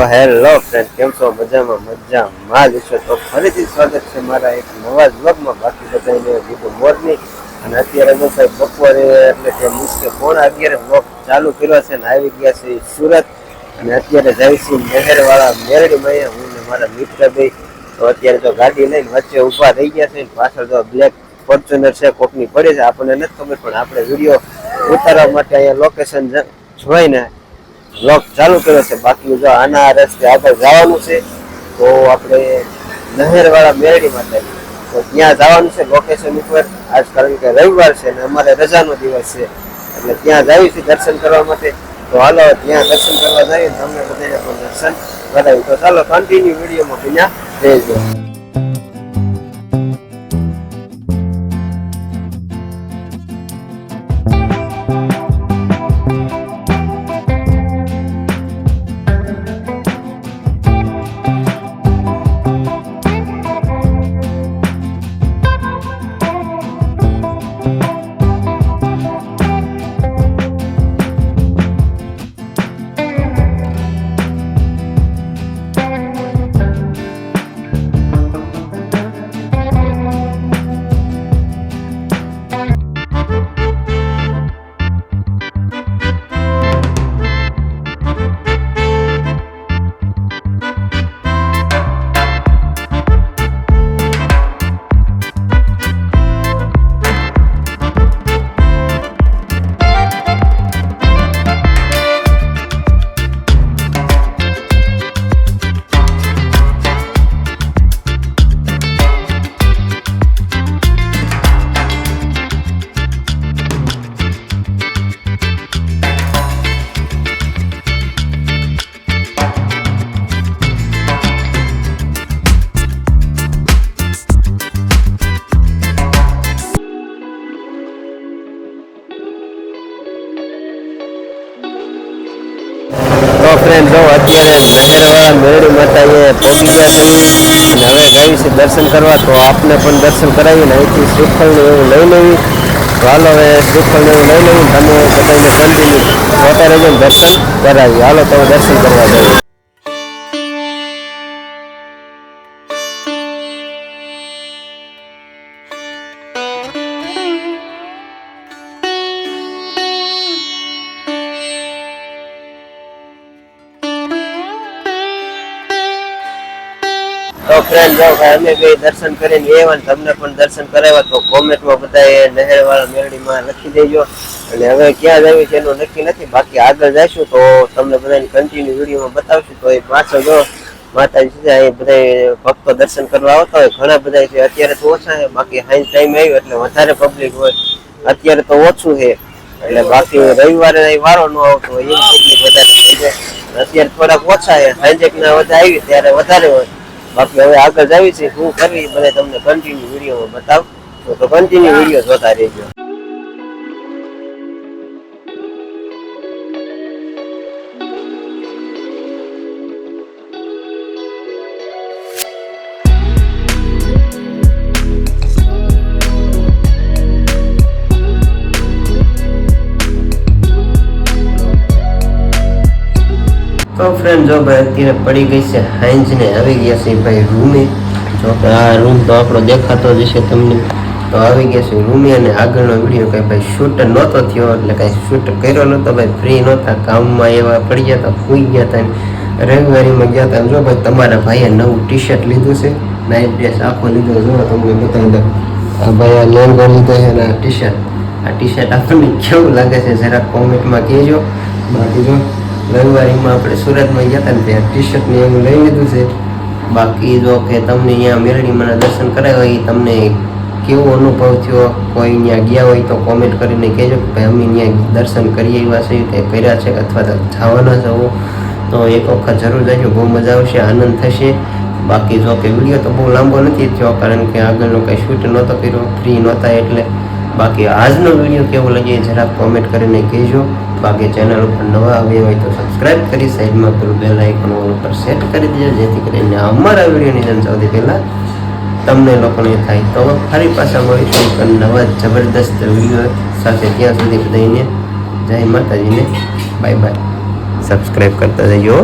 Hello friend, કેમ છો? મજામાં છો? તો ફરીથી સ્વાગત છે મારા એક નવા વ્લોગમાં. બાકી બધાને ગુડ મોર્નિંગ. અને અત્યારે તો સાહેબ બપોરે એટલે કે મીન્સ કે 11:30 વ્લોગ ચાલુ કર્યો છે ને આવી ગયા છે સુરત. અને અત્યારે જઈશું નહેરવાળા મેરડીમાં. હું ને મારા મિત્ર ભાઈ તો અત્યારે તો ગાડી લઈને વચ્ચે ઊભા થઈ ગયા છે. પાછળ તો બ્લેક ફોર્ચ્યુનર છે, કોકની પડે છે, આપણને નથી ખબર, પણ આપણે વિડીયો ઉતારવા માટે અહીંયા લોકેશન જોઈને વ્લોગ ચાલુ કર્યો છે. બાકી જો આના રસ્તે આગળ જવાનું છે તો આપણે નહેરવાળા મેરડી માટે તો ત્યાં જવાનું છે લોકેશન ઉપર. આજ કારણ કે રવિવાર છે ને અમારે રજાનો દિવસ છે એટલે ત્યાં જઈએ છીએ દર્શન કરવા માટે. તો હાલો ત્યાં દર્શન કરવા જઈએ, તમને બધાને પણ દર્શન કરાવી. તો ચાલો કન્ટિન્યુ વિડીયોમાં ત્યાં રહેજો. ફ્રેન્ડ જો અત્યારે નહેરવાળા મેરડી માતાએ પહોંચી ગયા છે અને હવે ગઈ છે દર્શન કરવા. તો આપને પણ દર્શન કરાવીને અહીંથી શ્રીફળ ને એવું લઈ લેવી. તો હાલો હવે શ્રીફળ ને એવું લઈ લેવી, તમે બધાને કન્ટિન્યુ જોતા રહેજો, દર્શન કરાવી. હાલો તમે દર્શન કરવા જાઓ. તો ફ્રેન્ડ જો અમે બે દર્શન કરીને એવા તમને પણ દર્શન કરાવ્યા. તો કોમેન્ટમાં બધાએ નહેરવાળા મેરડીમાં લખી દેજો. અને હવે ક્યાં જવું છે એનું નક્કી નથી, બાકી આગળ જઈશું તો તમને બધાને કન્ટિન્યુ વિડીયોમાં બતાવશું. તો એ પાછળ જો માતાજી છે, એ બધા ભક્તો દર્શન કરવા આવતા હોય, ઘણા બધા છે. અત્યારે તો ઓછા છે, બાકી હાઈ ટાઈમ આવ્યો એટલે વધારે પબ્લિક હોય. અત્યારે તો ઓછું છે એટલે બાકી રવિવારે વારો ન આવતો હોય એવી પબ્લિક વધારે થઈ જાય. અત્યારે થોડાક ઓછા છે, સાંજેકના બધા આવી ત્યારે વધારે હોય. બાકી હવે આગળ જાવી છે શું કરવી બધા તમને કન્ટિન્યુ વિડીયોમાં બતાવ. તો કન્ટિન્યુ વિડીયો જોતા રહેજો. તો ફ્રેન્ડ જો ભાઈ અત્યારે પડી ગઈ છે હાંજ ને આવી ગયા છે ભાઈ રૂમે. જો કે આ રૂમ તો આપણો દેખાતો જ છે તમને. તો આવી ગયા છે રૂમે અને આગળનો વિડીયો કંઈ ભાઈ શૂટ નહોતો થયો એટલે કાંઈ શૂટ કર્યો નહોતો ભાઈ. ફ્રી નહોતા, કામમાં એવા પડી ગયા હતા, સૂઈ ગયા હતા. રવિવારીમાં ગયા હતા. જો ભાઈ તમારા ભાઈએ નવું ટી શર્ટ લીધું છે, નાઇટ ડ્રેસ આખો લીધો. જો તમને બતાવી દઉં, આ ભાઈ આ લેંગો લીધો છે અને આ ટી શર્ટ. આ ટી શર્ટ આપણને કેવું લાગે છે જરાક કોમેન્ટમાં કહેજો. બાકી જો રવિવારીમાં આપણે સુરતમાં ગયા હતા ને ત્યાં ટી શર્ટ ને એવું લઈ લીધું છે. બાકી જો કે તમને અહીંયા મેરડીમાં દર્શન કરાવ્યા હોય, તમને કેવો અનુભવ થયો, કોઈ ત્યાં ગયા હોય તો કોમેન્ટ કરીને કહેજો કે ભાઈ અમે ત્યાં દર્શન કરી આવ્યા છે કે કર્યા છે અથવા તો જવાના જવો. તો એક વખત જરૂર જજો, બહુ મજા આવશે, આનંદ થશે. બાકી જો કે વિડીયો તો બહુ લાંબો નથી થયો કારણ કે આગળનો કંઈ શૂટ નહોતો કર્યો, ફ્રી નહોતા એટલે. બાકી આજનો વિડીયો કેવો લાગે જરાક કોમેન્ટ કરીને કહેજો. બાકી ચેનલ ઉપર નવા આવ્યા હોય તો સબસ્ક્રાઈબ કરી સાઈડમાં પેલું બેલ આઇકન ઓલ ઉપર સેટ કરી દેજો, જેથી કરીને અમારા વિડીયોની જન સૌથી પહેલાં તમને લોકોને થાય. તો ફરી પાછા મળીશું નવા જબરદસ્ત વિડીયો સાથે. ત્યાં સુધી બધાને જય માતાજીને બાય બાય. સબસ્ક્રાઈબ કરતા જજો.